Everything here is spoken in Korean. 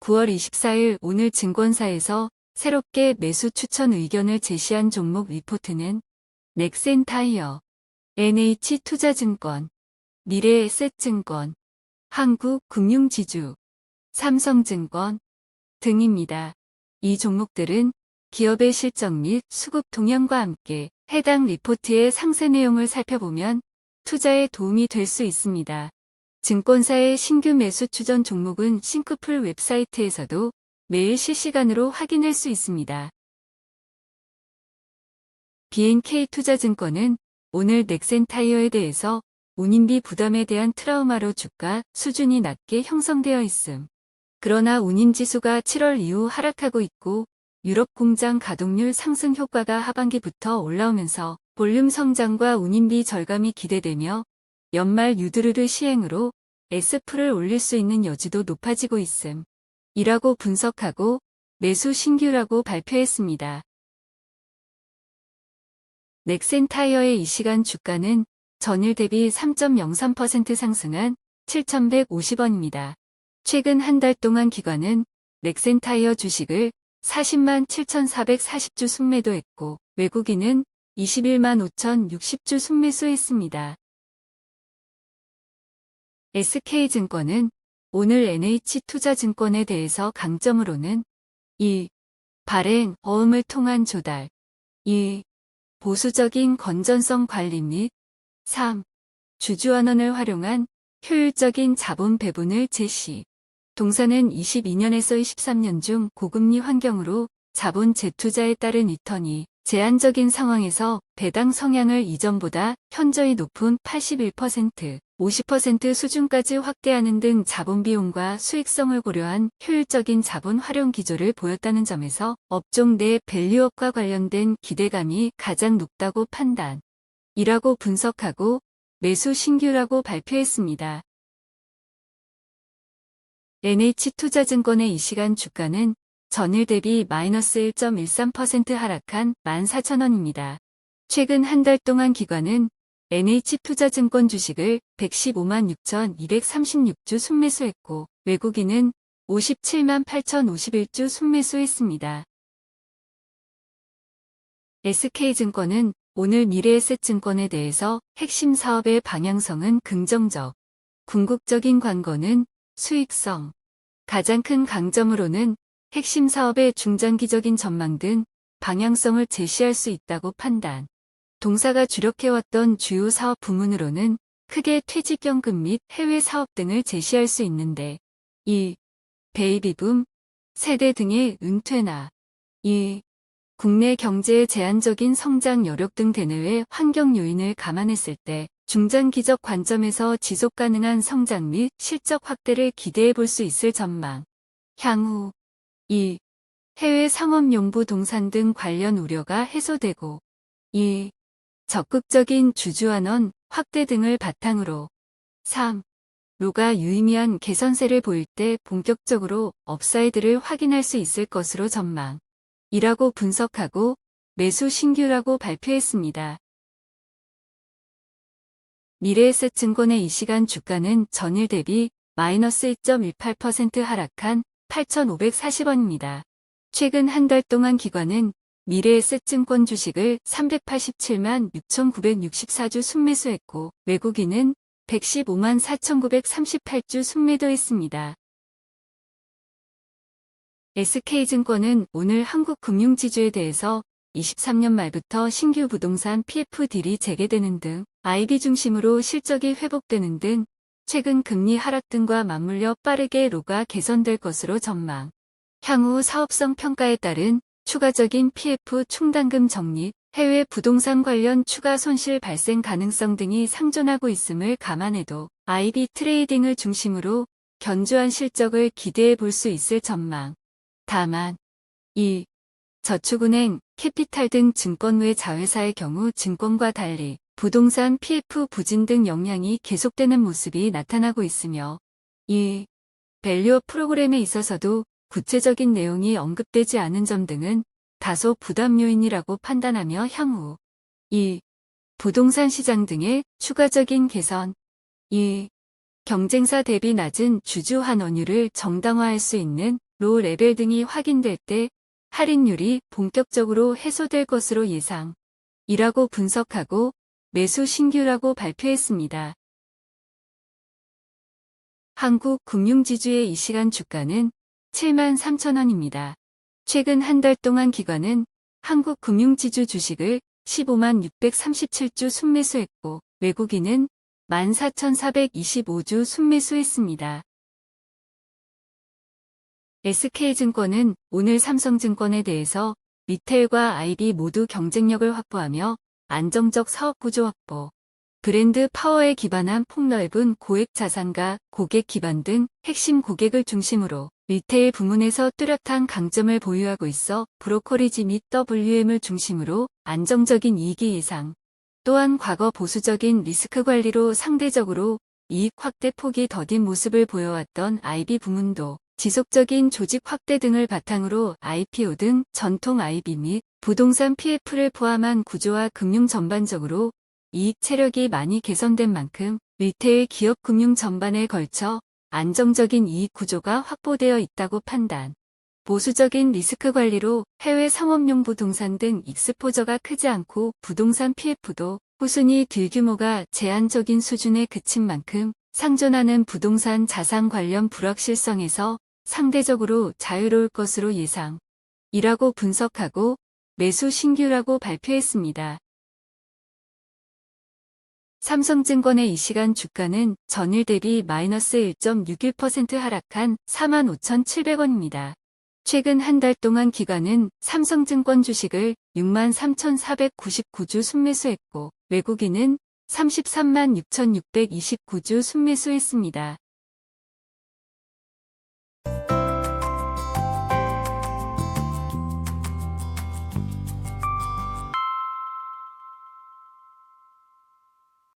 (9월 24일) 오늘 증권사에서 새롭게 매수 추천 의견을 제시한 종목 리포트는 넥센타이어, NH투자증권, 미래에셋증권, 한국금융지주, 삼성증권 등입니다. 이 종목들은 기업의 실적 및 수급 동향과 함께 해당 리포트의 상세 내용을 살펴보면 투자에 도움이 될 수 있습니다. 증권사의 신규 매수 추천 종목은 싱크풀 웹사이트에서도 매일 실시간으로 확인할 수 있습니다. BNK투자증권은 오늘 넥센타이어에 대해서 운임비 부담에 대한 트라우마로 주가 수준이 낮게 형성되어 있음. 그러나 운임지수가 7월 이후 하락하고 있고 유럽 공장 가동률 상승 효과가 하반기부터 올라오면서 볼륨 성장과 운임비 절감이 기대되며 연말 유드르르 시행으로 S풀을 올릴 수 있는 여지도 높아지고 있음. 이라고 분석하고 매수 신규라고 발표했습니다. 넥센타이어의 이 시간 주가는 전일 대비 3.03% 상승한 7,150원입니다. 최근 한 달 동안 기관은 넥센타이어 주식을 400만 7,440주 순매도했고 외국인은 215만 5,060주 순매수했습니다. SK증권은 오늘 NH투자증권에 대해서 강점으로는 1. 발행, 어음을 통한 조달 2. 보수적인 건전성 관리 및 3. 주주환원을 활용한 효율적인 자본 배분을 제시. 동사는 22년에서 23년 중 고금리 환경으로 자본 재투자에 따른 리턴이 제한적인 상황에서 배당 성향을 이전보다 현저히 높은 81%, 50% 수준까지 확대하는 등 자본 비용과 수익성을 고려한 효율적인 자본 활용 기조를 보였다는 점에서 업종 내 밸류업과 관련된 기대감이 가장 높다고 판단. 이라고 분석하고 매수 신규라고 발표했습니다. NH투자증권의 이 시간 주가는 전일 대비 마이너스 1.13% 하락한 14,000원입니다. 최근 한 달 동안 기관은 NH투자증권 주식을 115만 6,236주 순매수했고 외국인은 57만 8,051주 순매수했습니다. SK증권은 오늘 미래에셋증권에 대해서 핵심 사업의 방향성은 긍정적, 궁극적인 관건은 수익성, 가장 큰 강점으로는 핵심 사업의 중장기적인 전망 등 방향성을 제시할 수 있다고 판단. 동사가 주력해왔던 주요 사업 부문으로는 크게 퇴직연금 및 해외 사업 등을 제시할 수 있는데 1. 베이비붐, 세대 등의 은퇴나 2. 국내 경제의 제한적인 성장 여력 등 대내외 환경 요인을 감안했을 때 중장기적 관점에서 지속가능한 성장 및 실적 확대를 기대해 볼 수 있을 전망. 향후 2. 해외 상업용부 동산 등 관련 우려가 해소되고 2. 적극적인 주주환원 확대 등을 바탕으로 3. 로가 유의미한 개선세를 보일 때 본격적으로 업사이드를 확인할 수 있을 것으로 전망. 이라고 분석하고 매수 신규라고 발표했습니다. 미래에셋증권의 이 시간 주가는 전일 대비 마이너스 2.18% 하락한 8,540원입니다. 최근 한 달 동안 기관은 미래에셋증권 주식을 387만 6,964주 순매수했고 외국인은 115만 4,938주 순매도했습니다. SK증권은 오늘 한국금융지주에 대해서 23년 말부터 신규 부동산 PF 딜이 재개되는 등 IB 중심으로 실적이 회복되는 등 최근 금리 하락 등과 맞물려 빠르게 로가 개선될 것으로 전망. 향후 사업성 평가에 따른 추가적인 PF 충당금 적립, 해외 부동산 관련 추가 손실 발생 가능성 등이 상존하고 있음을 감안해도 IB 트레이딩을 중심으로 견조한 실적을 기대해 볼 수 있을 전망. 다만 1. 저축은행, 캐피탈 등 증권 외 자회사의 경우 증권과 달리 부동산 PF 부진 등 영향이 계속되는 모습이 나타나고 있으며 2. 밸류업 프로그램에 있어서도 구체적인 내용이 언급되지 않은 점 등은 다소 부담 요인이라고 판단하며 향후 2. 부동산 시장 등의 추가적인 개선. 1. 경쟁사 대비 낮은 주주 환원율을 정당화할 수 있는 로 레벨 등이 확인될 때 할인율이 본격적으로 해소될 것으로 예상. 이라고 분석하고 매수 신규라고 발표했습니다. 한국 금융지주의 이 시간 주가는 73,000원입니다. 최근 한 달 동안 기관은 한국 금융지주 주식을 15만 637주 순매수했고 외국인은 14,425주 순매수했습니다. SK증권은 오늘 삼성증권에 대해서 리테일과 IB 모두 경쟁력을 확보하며 안정적 사업 구조 확보, 브랜드 파워에 기반한 폭넓은 고액 자산가 고객 기반 등 핵심 고객을 중심으로 리테일 부문에서 뚜렷한 강점을 보유하고 있어 브로커리지 및 WM을 중심으로 안정적인 이익이 예상. 또한 과거 보수적인 리스크 관리로 상대적으로 이익 확대 폭이 더딘 모습을 보여왔던 IB 부문도 지속적인 조직 확대 등을 바탕으로 IPO 등 전통 IB 및 부동산 PF를 포함한 구조와 금융 전반적으로 이익 체력이 많이 개선된 만큼 리테일 기업 금융 전반에 걸쳐 안정적인 이익 구조가 확보되어 있다고 판단. 보수적인 리스크 관리로 해외 상업용 부동산 등 익스포저가 크지 않고 부동산 PF도 꾸준히 딜규모가 제한적인 수준에 그친 만큼 상존하는 부동산 자산 관련 불확실성에서 상대적으로 자유로울 것으로 예상. 이라고 분석하고 매수 신규라고 발표했습니다. 삼성증권의 이 시간 주가는 전일 대비 마이너스 1.61% 하락한 45,700원입니다. 최근 한 달 동안 기관은 삼성증권 주식을 63,499주 순매수했고 외국인은 33만 6,629주 순매수했습니다.